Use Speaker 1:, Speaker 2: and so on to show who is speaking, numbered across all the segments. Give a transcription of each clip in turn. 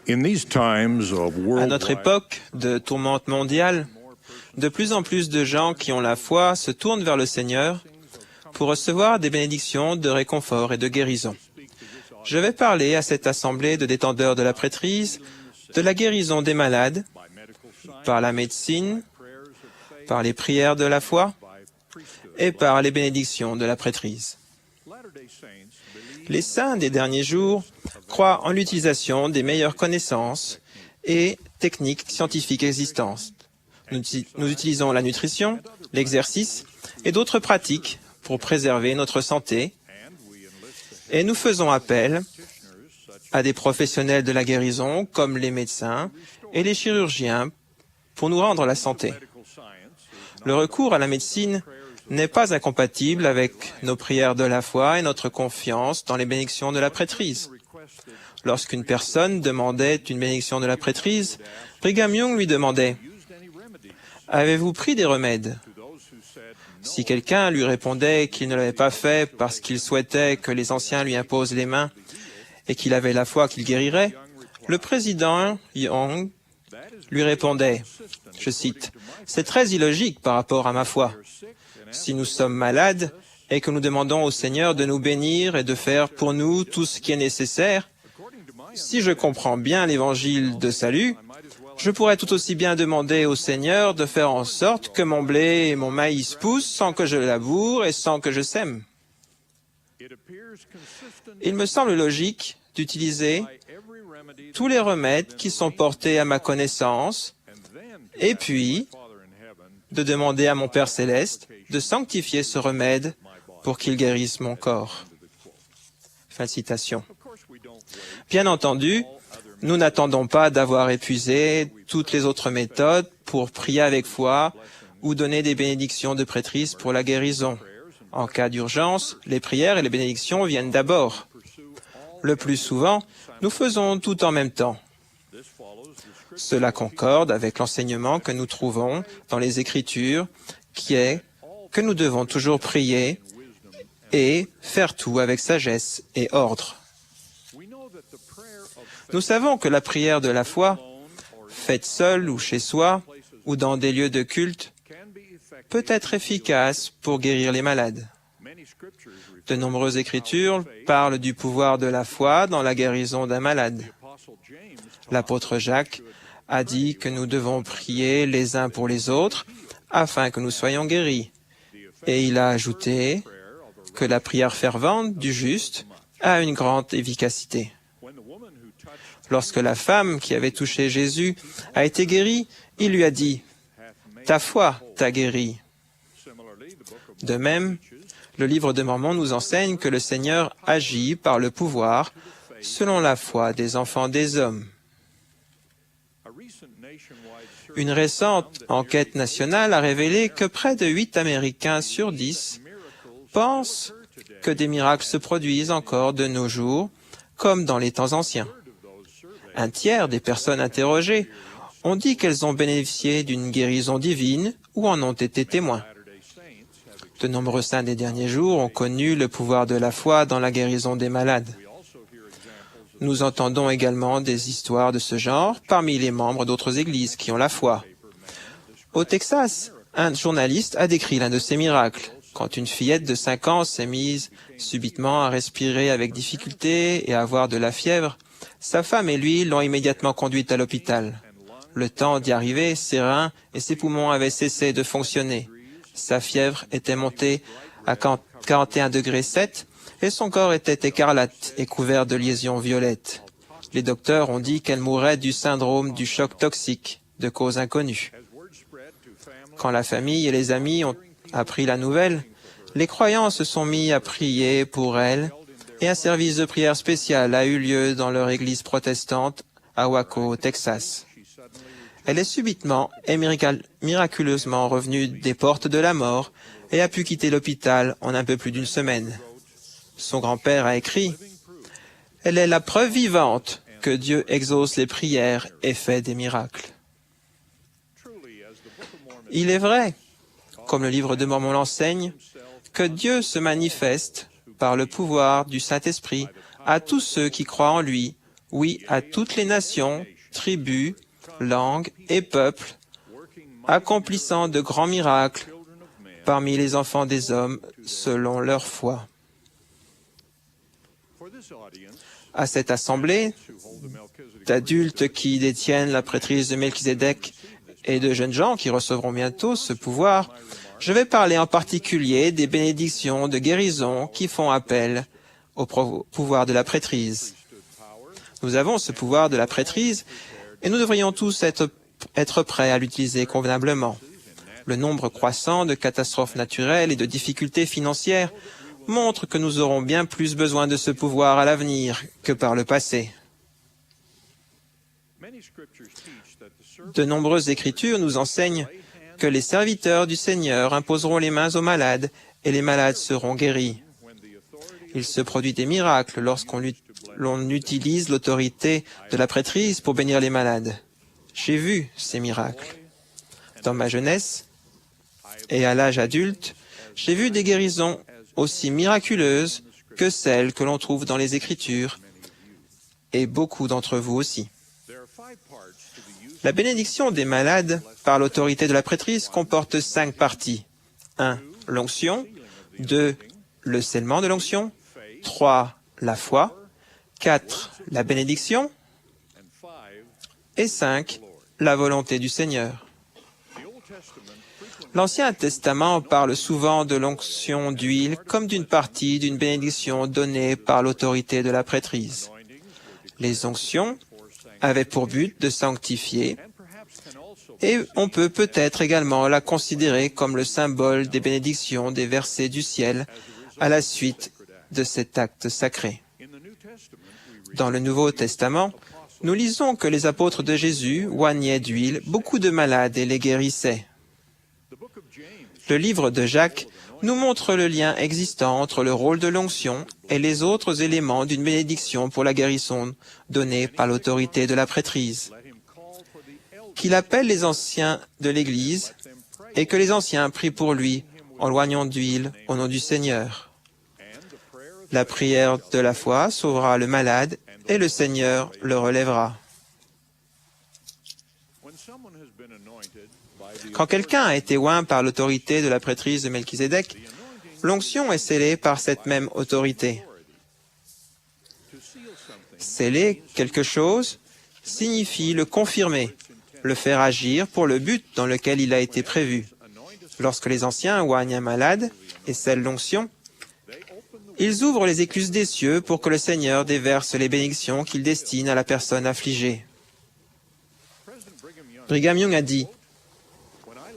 Speaker 1: À notre époque de tourmente mondiale, de plus en plus de gens qui ont la foi se tournent vers le Seigneur pour recevoir des bénédictions de réconfort et de guérison. Je vais parler à cette assemblée de détendeurs de la prêtrise de la guérison des malades par la médecine, par les prières de la foi et par les bénédictions de la prêtrise. Les saints des derniers jours croient en l'utilisation des meilleures connaissances et techniques scientifiques existantes. Nous utilisons la nutrition, l'exercice et d'autres pratiques pour préserver notre santé et nous faisons appel à des professionnels de la guérison comme les médecins et les chirurgiens pour nous rendre la santé. Le recours à la médecine n'est pas incompatible avec nos prières de la foi et notre confiance dans les bénédictions de la prêtrise. Lorsqu'une personne demandait une bénédiction de la prêtrise, Brigham Young lui demandait « Avez-vous pris des remèdes ?» Si quelqu'un lui répondait qu'il ne l'avait pas fait parce qu'il souhaitait que les anciens lui imposent les mains et qu'il avait la foi qu'il guérirait, le président Young lui répondait, je cite, « C'est très illogique par rapport à ma foi. Si nous sommes malades et que nous demandons au Seigneur de nous bénir et de faire pour nous tout ce qui est nécessaire, si je comprends bien l'évangile de salut, je pourrais tout aussi bien demander au Seigneur de faire en sorte que mon blé et mon maïs poussent sans que je laboure et sans que je sème. Il me semble logique d'utiliser tous les remèdes qui sont portés à ma connaissance et puis de demander à mon Père Céleste de sanctifier ce remède pour qu'il guérisse mon corps. » Fin de citation. Bien entendu, nous n'attendons pas d'avoir épuisé toutes les autres méthodes pour prier avec foi ou donner des bénédictions de prêtrise pour la guérison. En cas d'urgence, les prières et les bénédictions viennent d'abord. Le plus souvent, nous faisons tout en même temps. Cela concorde avec l'enseignement que nous trouvons dans les Écritures, qui est que nous devons toujours prier et faire tout avec sagesse et ordre. Nous savons que la prière de la foi, faite seule ou chez soi, ou dans des lieux de culte, peut être efficace pour guérir les malades. De nombreuses Écritures parlent du pouvoir de la foi dans la guérison d'un malade. L'apôtre Jacques a dit que nous devons prier les uns pour les autres afin que nous soyons guéris. Et il a ajouté que la prière fervente du juste a une grande efficacité. Lorsque la femme qui avait touché Jésus a été guérie, il lui a dit « Ta foi t'a guéri ». De même, le livre de Mormon nous enseigne que le Seigneur agit par le pouvoir selon la foi des enfants des hommes. Une récente enquête nationale a révélé que près de 8 Américains sur 10 pensent que des miracles se produisent encore de nos jours, comme dans les temps anciens. Un tiers des personnes interrogées ont dit qu'elles ont bénéficié d'une guérison divine ou en ont été témoins. De nombreux saints des derniers jours ont connu le pouvoir de la foi dans la guérison des malades. Nous entendons également des histoires de ce genre parmi les membres d'autres églises qui ont la foi. Au Texas, un journaliste a décrit l'un de ces miracles. Quand une fillette de 5 ans s'est mise subitement à respirer avec difficulté et à avoir de la fièvre, sa femme et lui l'ont immédiatement conduite à l'hôpital. Le temps d'y arriver, ses reins et ses poumons avaient cessé de fonctionner. Sa fièvre était montée à 41,7 degrés et son corps était écarlate et couvert de lésions violettes. Les docteurs ont dit qu'elle mourrait du syndrome du choc toxique, de cause inconnue. Quand la famille et les amis ont appris la nouvelle, les croyants se sont mis à prier pour elle et un service de prière spécial a eu lieu dans leur église protestante à Waco, au Texas. Elle est subitement et miraculeusement revenue des portes de la mort et a pu quitter l'hôpital en un peu plus d'une semaine. Son grand-père a écrit « Elle est la preuve vivante que Dieu exauce les prières et fait des miracles. » Il est vrai, comme le livre de Mormon l'enseigne, que Dieu se manifeste par le pouvoir du Saint-Esprit à tous ceux qui croient en lui oui à toutes les nations, tribus, langues et peuples, accomplissant de grands miracles parmi les enfants des hommes selon leur foi. À cette assemblée d'adultes qui détiennent la prêtrise de Melchizedek et de jeunes gens qui recevront bientôt ce pouvoir, je vais parler en particulier des bénédictions de guérison qui font appel au pouvoir de la prêtrise. Nous avons ce pouvoir de la prêtrise et nous devrions tous être prêts à l'utiliser convenablement. Le nombre croissant de catastrophes naturelles et de difficultés financières montre que nous aurons bien plus besoin de ce pouvoir à l'avenir que par le passé. De nombreuses écritures nous enseignent que les serviteurs du Seigneur imposeront les mains aux malades et les malades seront guéris. Il se produit des miracles lorsqu'on utilise l'autorité de la prêtrise pour bénir les malades. J'ai vu ces miracles. Dans ma jeunesse et à l'âge adulte, j'ai vu des guérisons aussi miraculeuses que celles que l'on trouve dans les Écritures, et beaucoup d'entre vous aussi. La bénédiction des malades par l'autorité de la prêtrise comporte 5 parties. 1. L'onction. 2. Le scellement de l'onction. 3. La foi. 4. La bénédiction. Et 5. La volonté du Seigneur. L'Ancien Testament parle souvent de l'onction d'huile comme d'une partie d'une bénédiction donnée par l'autorité de la prêtrise. Les onctions avaient pour but de sanctifier et on peut peut-être également la considérer comme le symbole des bénédictions déversées du ciel à la suite de cet acte sacré. Dans le Nouveau Testament, nous lisons que les apôtres de Jésus oignaient d'huile beaucoup de malades et les guérissaient. Le livre de Jacques nous montre le lien existant entre le rôle de l'onction et les autres éléments d'une bénédiction pour la guérison donnée par l'autorité de la prêtrise. Qu'il appelle les anciens de l'Église et que les anciens prient pour lui en l'oignant d'huile au nom du Seigneur. La prière de la foi sauvera le malade et le Seigneur le relèvera. Quand quelqu'un a été oint par l'autorité de la prêtrise de Melchizedek, l'onction est scellée par cette même autorité. Sceller quelque chose signifie le confirmer, le faire agir pour le but dans lequel il a été prévu. Lorsque les anciens oignent un malade et scellent l'onction, ils ouvrent les écluses des cieux pour que le Seigneur déverse les bénédictions qu'il destine à la personne affligée. Brigham Young a dit,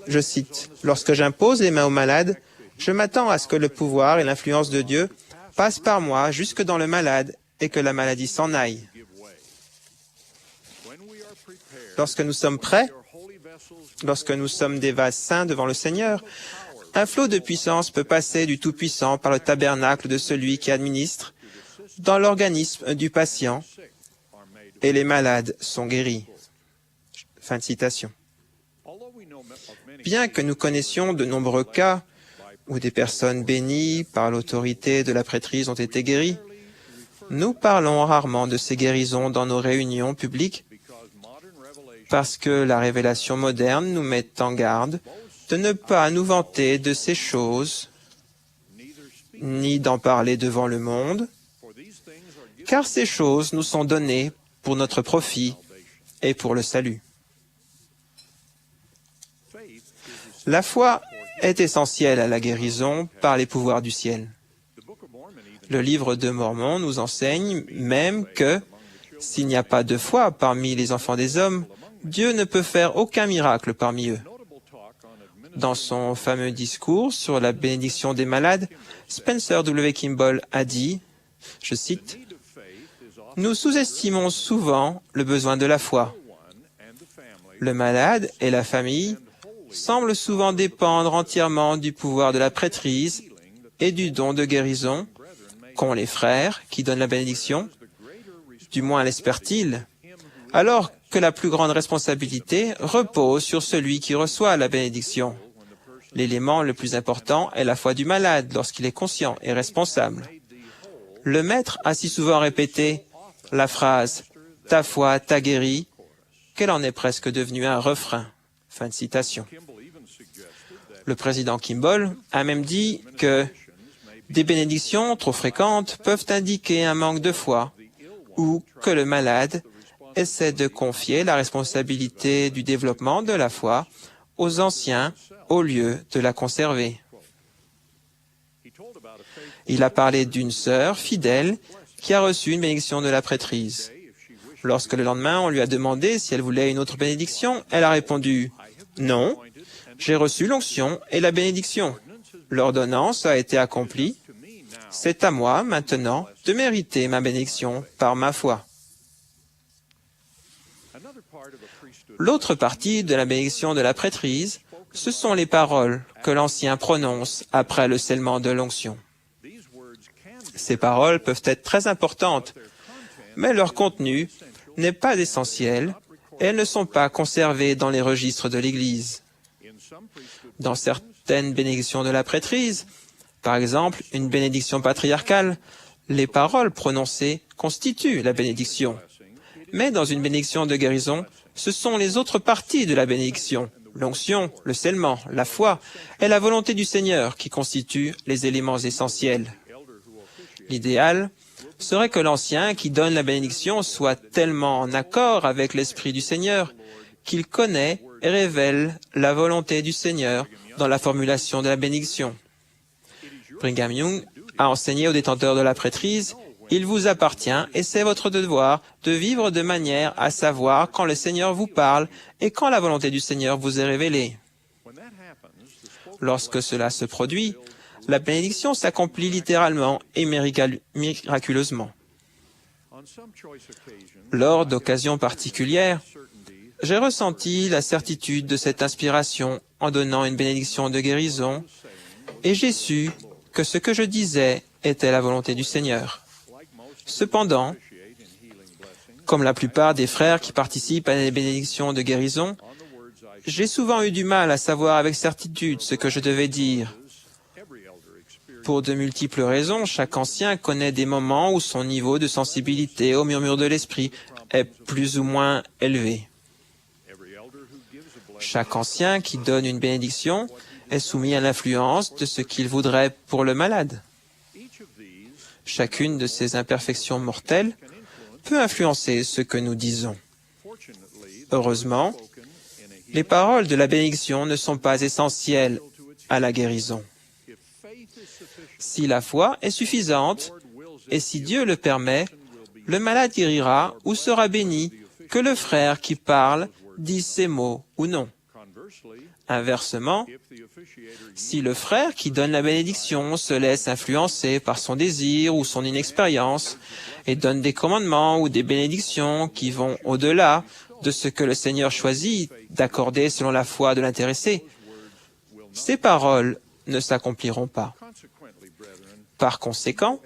Speaker 1: je cite, « Lorsque j'impose les mains aux malades, je m'attends à ce que le pouvoir et l'influence de Dieu passent par moi jusque dans le malade et que la maladie s'en aille. » Lorsque nous sommes prêts, lorsque nous sommes des vases saints devant le Seigneur, un flot de puissance peut passer du Tout-Puissant par le tabernacle de celui qui administre dans l'organisme du patient et les malades sont guéris. Fin de citation. Bien que nous connaissions de nombreux cas où des personnes bénies par l'autorité de la prêtrise ont été guéries, nous parlons rarement de ces guérisons dans nos réunions publiques parce que la révélation moderne nous met en garde de ne pas nous vanter de ces choses, ni d'en parler devant le monde, car ces choses nous sont données pour notre profit et pour le salut. La foi est essentielle à la guérison par les pouvoirs du ciel. Le livre de Mormon nous enseigne même que, s'il n'y a pas de foi parmi les enfants des hommes, Dieu ne peut faire aucun miracle parmi eux. Dans son fameux discours sur la bénédiction des malades, Spencer W. Kimball a dit, je cite, « Nous sous-estimons souvent le besoin de la foi. Le malade et la famille semblent souvent dépendre entièrement du pouvoir de la prêtrise et du don de guérison qu'ont les frères qui donnent la bénédiction, du moins l'espèrent-ils, alors que la plus grande responsabilité repose sur celui qui reçoit la bénédiction. L'élément le plus important est la foi du malade lorsqu'il est conscient et responsable. Le maître a si souvent répété la phrase ta foi t'a guéri, qu'elle en est presque devenue un refrain. » Fin de citation. Le président Kimball a même dit que des bénédictions trop fréquentes peuvent indiquer un manque de foi ou que le malade essaie de confier la responsabilité du développement de la foi aux anciens au lieu de la conserver. Il a parlé d'une sœur fidèle qui a reçu une bénédiction de la prêtrise. Lorsque le lendemain on lui a demandé si elle voulait une autre bénédiction, elle a répondu « Non, j'ai reçu l'onction et la bénédiction. L'ordonnance a été accomplie. C'est à moi maintenant de mériter ma bénédiction par ma foi. » L'autre partie de la bénédiction de la prêtrise, ce sont les paroles que l'ancien prononce après le scellement de l'onction. Ces paroles peuvent être très importantes, mais leur contenu n'est pas essentiel et elles ne sont pas conservées dans les registres de l'Église. Dans certaines bénédictions de la prêtrise, par exemple une bénédiction patriarcale, les paroles prononcées constituent la bénédiction. Mais dans une bénédiction de guérison, ce sont les autres parties de la bénédiction, l'onction, le scellement, la foi et la volonté du Seigneur qui constituent les éléments essentiels. L'idéal serait que l'ancien qui donne la bénédiction soit tellement en accord avec l'Esprit du Seigneur qu'il connaît et révèle la volonté du Seigneur dans la formulation de la bénédiction. Brigham Young a enseigné aux détenteurs de la prêtrise « Il vous appartient et c'est votre devoir de vivre de manière à savoir quand le Seigneur vous parle et quand la volonté du Seigneur vous est révélée. » Lorsque cela se produit, la bénédiction s'accomplit littéralement et miraculeusement. Lors d'occasions particulières, j'ai ressenti la certitude de cette inspiration en donnant une bénédiction de guérison et j'ai su que ce que je disais était la volonté du Seigneur. Cependant, comme la plupart des frères qui participent à des bénédictions de guérison, j'ai souvent eu du mal à savoir avec certitude ce que je devais dire. Pour de multiples raisons, chaque ancien connaît des moments où son niveau de sensibilité au murmure de l'esprit est plus ou moins élevé. Chaque ancien qui donne une bénédiction est soumis à l'influence de ce qu'il voudrait pour le malade. Chacune de ces imperfections mortelles peut influencer ce que nous disons. Heureusement, les paroles de la bénédiction ne sont pas essentielles à la guérison. Si la foi est suffisante, et si Dieu le permet, le malade guérira ou sera béni, que le frère qui parle dise ces mots ou non. Inversement, si le frère qui donne la bénédiction se laisse influencer par son désir ou son inexpérience et donne des commandements ou des bénédictions qui vont au-delà de ce que le Seigneur choisit d'accorder selon la foi de l'intéressé, ces paroles ne s'accompliront pas. Par conséquent,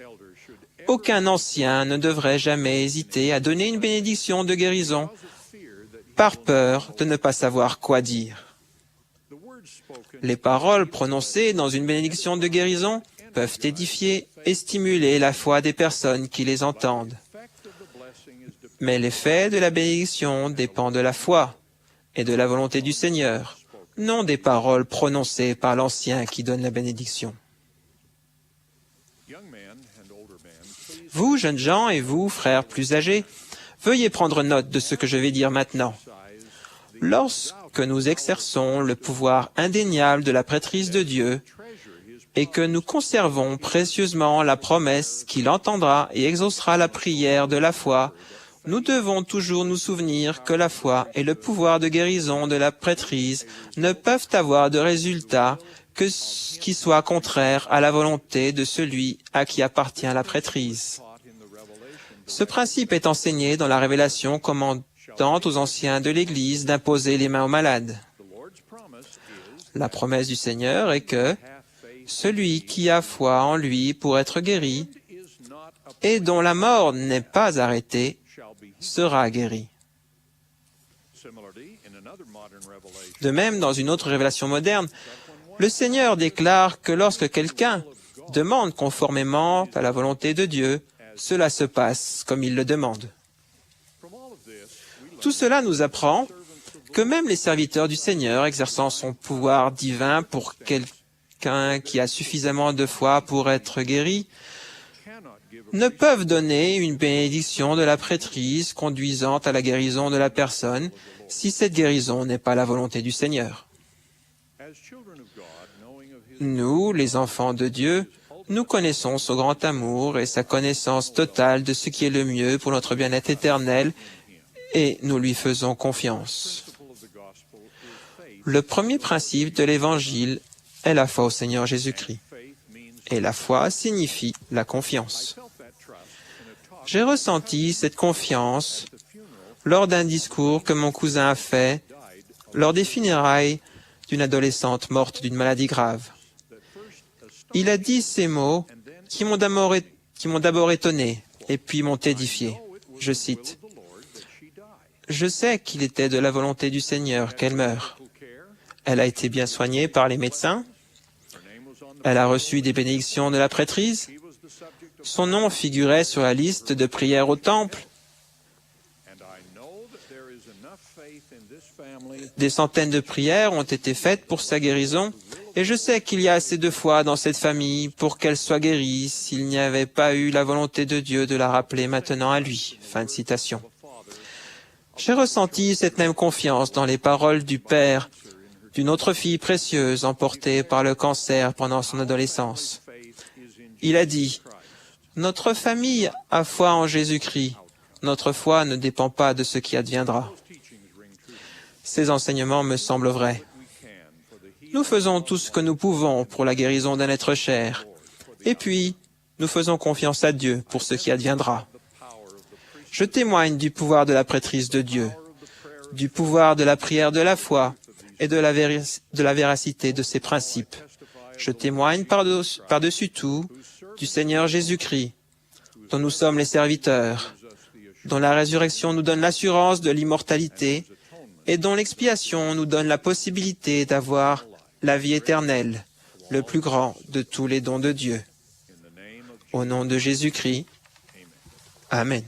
Speaker 1: aucun ancien ne devrait jamais hésiter à donner une bénédiction de guérison par peur de ne pas savoir quoi dire. Les paroles prononcées dans une bénédiction de guérison peuvent édifier et stimuler la foi des personnes qui les entendent. Mais l'effet de la bénédiction dépend de la foi et de la volonté du Seigneur, non des paroles prononcées par l'ancien qui donne la bénédiction. Vous, jeunes gens, et vous, frères plus âgés, veuillez prendre note de ce que je vais dire maintenant. Lorsque nous exerçons le pouvoir indéniable de la prêtrise de Dieu et que nous conservons précieusement la promesse qu'il entendra et exaucera la prière de la foi, nous devons toujours nous souvenir que la foi et le pouvoir de guérison de la prêtrise ne peuvent avoir de résultat que ce qui soit contraire à la volonté de celui à qui appartient la prêtrise. Ce principe est enseigné dans la révélation commandant aux anciens de l'Église d'imposer les mains aux malades. La promesse du Seigneur est que celui qui a foi en lui pour être guéri et dont la mort n'est pas arrêtée sera guéri. De même, dans une autre révélation moderne, le Seigneur déclare que lorsque quelqu'un demande conformément à la volonté de Dieu, cela se passe comme il le demande. Tout cela nous apprend que même les serviteurs du Seigneur, exerçant son pouvoir divin pour quelqu'un qui a suffisamment de foi pour être guéri, ne peuvent donner une bénédiction de la prêtrise conduisant à la guérison de la personne si cette guérison n'est pas la volonté du Seigneur. Nous, les enfants de Dieu, nous connaissons son grand amour et sa connaissance totale de ce qui est le mieux pour notre bien-être éternel et nous lui faisons confiance. Le premier principe de l'Évangile est la foi au Seigneur Jésus-Christ. Et la foi signifie la confiance. J'ai ressenti cette confiance lors d'un discours que mon cousin a fait lors des funérailles d'une adolescente morte d'une maladie grave. Il a dit ces mots qui m'ont d'abord étonné et puis m'ont édifié. Je cite, « Je sais qu'il était de la volonté du Seigneur qu'elle meure. Elle a été bien soignée par les médecins. Elle a reçu des bénédictions de la prêtrise. Son nom figurait sur la liste de prières au temple. Des centaines de prières ont été faites pour sa guérison, et je sais qu'il y a assez de foi dans cette famille pour qu'elle soit guérie s'il n'y avait pas eu la volonté de Dieu de la rappeler maintenant à lui. » Fin de citation. J'ai ressenti cette même confiance dans les paroles du père d'une autre fille précieuse emportée par le cancer pendant son adolescence. Il a dit, « Notre famille a foi en Jésus-Christ. Notre foi ne dépend pas de ce qui adviendra. » Ces enseignements me semblent vrais. Nous faisons tout ce que nous pouvons pour la guérison d'un être cher. Et puis, nous faisons confiance à Dieu pour ce qui adviendra. Je témoigne du pouvoir de la prêtrise de Dieu, du pouvoir de la prière de la foi et de la véracité de ses principes. Je témoigne par-dessus tout du Seigneur Jésus-Christ, dont nous sommes les serviteurs, dont la résurrection nous donne l'assurance de l'immortalité et dont l'expiation nous donne la possibilité d'avoir la vie éternelle, le plus grand de tous les dons de Dieu. Au nom de Jésus-Christ, Amen.